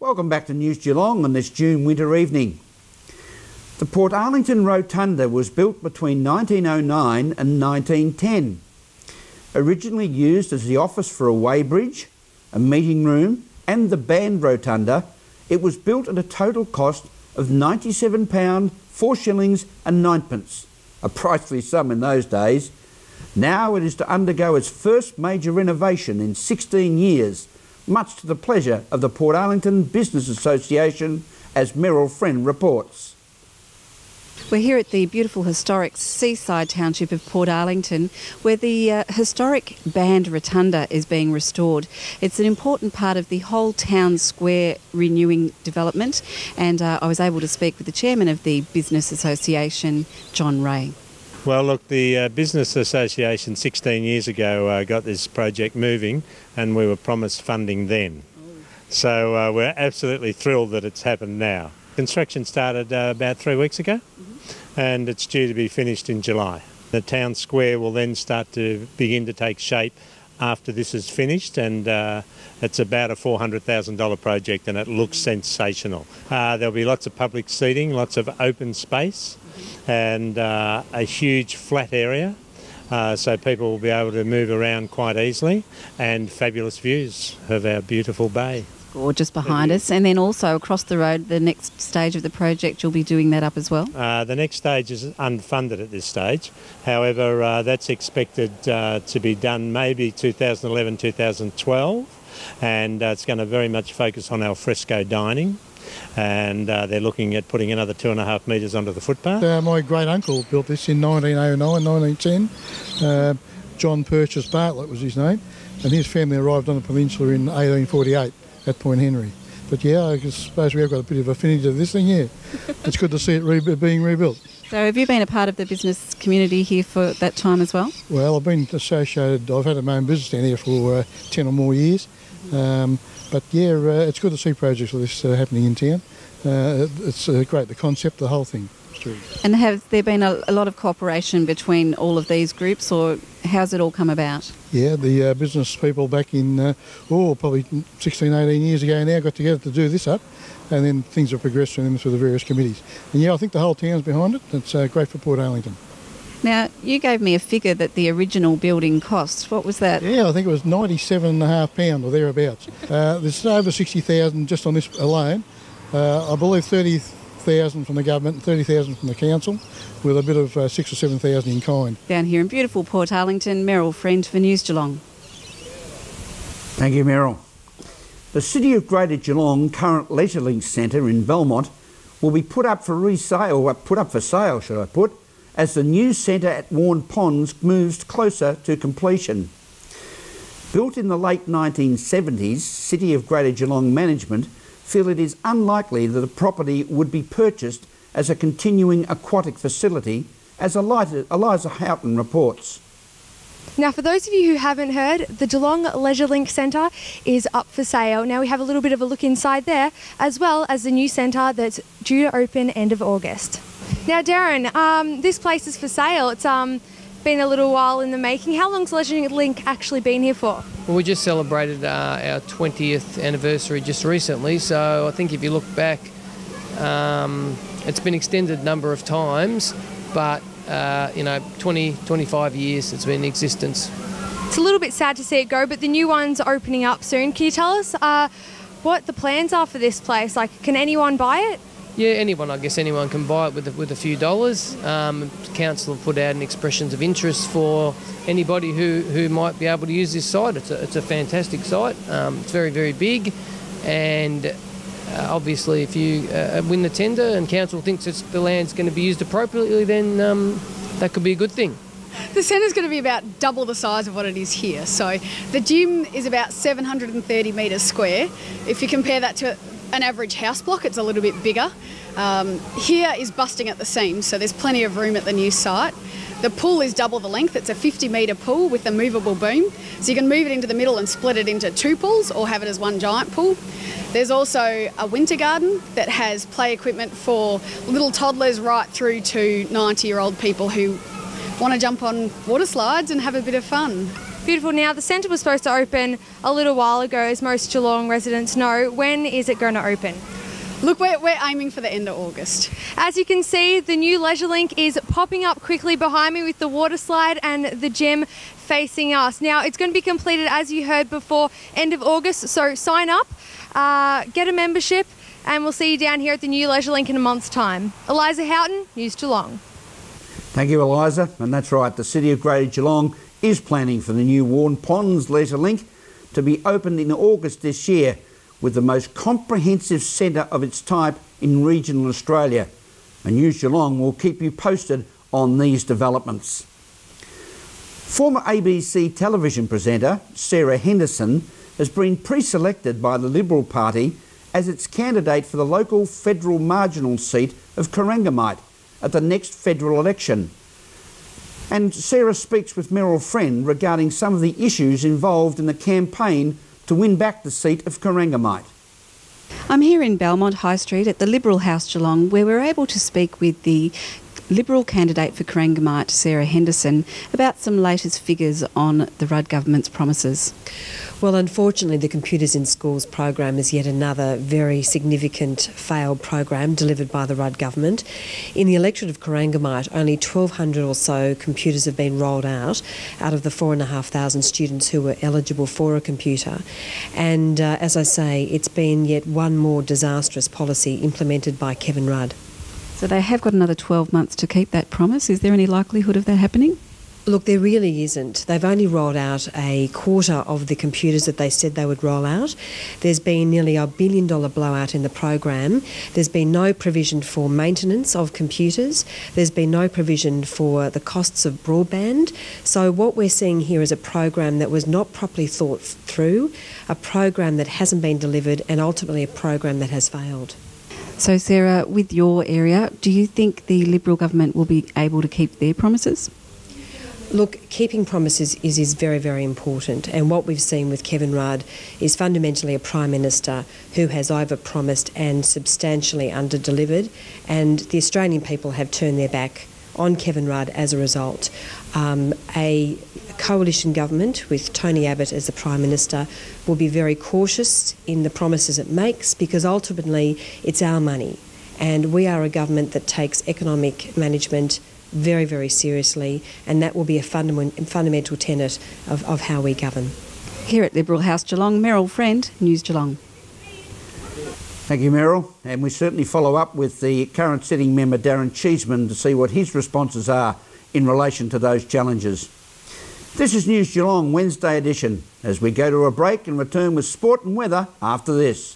Welcome back to News Geelong on this June winter evening. The Port Arlington Rotunda was built between 1909 and 1910. Originally used as the office for a weighbridge, a meeting room and the band rotunda, it was built at a total cost of £97, 4 shillings and 9pence, a pricely sum in those days. Now it is to undergo its first major renovation in 16 years, much to the pleasure of the Port Arlington Business Association, as Meryl Friend reports. We're here at the beautiful historic seaside township of Port Arlington, where the historic band rotunda is being restored. It's an important part of the whole town square renewing development, and I was able to speak with the chairman of the Business Association, John Ray. Well, look, the Business Association 16 years ago got this project moving, and we were promised funding then. So we're absolutely thrilled that it's happened now. Construction started about 3 weeks ago, and it's due to be finished in July. The town square will then start to begin to take shape after this is finished, and it's about a $400,000 project, and it looks sensational. There'll be lots of public seating, lots of open space, and a huge flat area, so people will be able to move around quite easily, and fabulous views of our beautiful bay. Gorgeous behind us, and then also across the road, the next stage of the project, you'll be doing that up as well? The next stage is unfunded at this stage. However, that's expected to be done maybe 2011, 2012, and it's going to very much focus on al fresco dining, and they're looking at putting another 2.5 metres onto the footpath. My great uncle built this in 1909, 1910. John Purchase Bartlett was his name, and his family arrived on the peninsula in 1848. At Point Henry. But yeah, I suppose we have got a bit of affinity to this thing here. It's good to see it being rebuilt. So have you been a part of the business community here for that time as well? Well, I've been associated, I've had my own business down here for 10 or more years. But yeah, it's good to see projects like this happening in town. It's great, the concept, the whole thing. And has there been a lot of cooperation between all of these groups, or how's it all come about? Yeah, the business people back in, probably 16, 18 years ago now got together to do this up, and then things have progressed from them through the various committees. And yeah, I think the whole town's behind it. It's great for Port Arlington. Now, you gave me a figure that the original building cost. What was that? Yeah, I think it was £97.5 or thereabouts. There's over 60,000 just on this alone. I believe 30,000 from the government and 30,000 from the council, with a bit of 6,000 or 7,000 in kind. Down here in beautiful Port Arlington, Meryl Friend for News Geelong. Thank you, Meryl. The City of Greater Geelong current leisure link centre in Belmont will be put up for resale, or put up for sale, should I put, as the new centre at Warren Ponds moves closer to completion. Built in the late 1970s, City of Greater Geelong management feel it is unlikely that the property would be purchased as a continuing aquatic facility, as Eliza Houghton reports. Now, for those of you who haven't heard, the Geelong Leisure Link Centre is up for sale. Now we have a little bit of a look inside there, as well as the new centre that's due to open end of August. Now, Darren, this place is for sale. It's been a little while in the making. How long's Leisure Link actually been here for? Well, we just celebrated our 20th anniversary just recently, so I think if you look back, it's been extended a number of times, but 20, 25 years it's been in existence. It's a little bit sad to see it go, but the new one's opening up soon. Can you tell us what the plans are for this place? Like, can anyone buy it? Yeah, anyone. I guess anyone can buy it with a few dollars. Council have put out an expressions of interest for anybody who might be able to use this site. It's a fantastic site. It's very, very big, and obviously if you win the tender and council thinks the land's going to be used appropriately, then that could be a good thing. The centre's going to be about double the size of what it is here. So the gym is about 730 metres square. If you compare that to an average house block, it's a little bit bigger. Here is busting at the seams, so there's plenty of room at the new site. The pool is double the length. It's a 50-metre pool with a movable boom, so you can move it into the middle and split it into 2 pools or have it as one giant pool. There's also a winter garden that has play equipment for little toddlers right through to 90-year-old people who want to jump on water slides and have a bit of fun. Beautiful. Now, the centre was supposed to open a little while ago, as most Geelong residents know. When is it going to open? Look, we're aiming for the end of August. As you can see, the new Leisure Link is popping up quickly behind me with the water slide and the gym facing us. Now, it's going to be completed, as you heard before, end of August. So sign up, get a membership, and we'll see you down here at the new Leisure Link in a month's time. Eliza Houghton, News Geelong. Thank you, Eliza. And that's right, the City of Greater Geelong is planning for the new Warren Ponds Leisure Link to be opened in August this year, with the most comprehensive centre of its type in regional Australia. And News Geelong will keep you posted on these developments. Former ABC television presenter Sarah Henderson has been pre-selected by the Liberal Party as its candidate for the local federal marginal seat of Corangamite at the next federal election. And Sarah speaks with Meryl Friend regarding some of the issues involved in the campaign to win back the seat of Corangamite. I'm here in Belmont High Street at the Liberal House Geelong, where we're able to speak with the Liberal candidate for Corangamite, Sarah Henderson, about some latest figures on the Rudd government's promises. Well, unfortunately, the Computers in Schools program is yet another very significant failed program delivered by the Rudd government. In the electorate of Corangamite, only 1,200 or so computers have been rolled out of the 4,500 students who were eligible for a computer. And as I say, it's been yet one more disastrous policy implemented by Kevin Rudd. So they have got another 12 months to keep that promise. Is there any likelihood of that happening? Look, there really isn't. They've only rolled out a quarter of the computers that they said they would roll out. There's been nearly $1 billion blowout in the program. There's been no provision for maintenance of computers. There's been no provision for the costs of broadband. So what we're seeing here is a program that was not properly thought through, a program that hasn't been delivered, and ultimately a program that has failed. So Sarah, with your area, do you think the Liberal government will be able to keep their promises? Look, keeping promises is very, very important, and what we've seen with Kevin Rudd is fundamentally a Prime Minister who has overpromised and substantially underdelivered, and the Australian people have turned their back on Kevin Rudd as a result. A coalition government with Tony Abbott as the Prime Minister will be very cautious in the promises it makes, because ultimately it's our money, and we are a government that takes economic management very, very seriously, and that will be a fundamental tenet of how we govern. Here at Liberal House Geelong, Meryl Friend, News Geelong. Thank you, Meryl. And we certainly follow up with the current sitting member, Darren Cheeseman, to see what his responses are in relation to those challenges. This is News Geelong Wednesday edition, as we go to a break and return with sport and weather after this.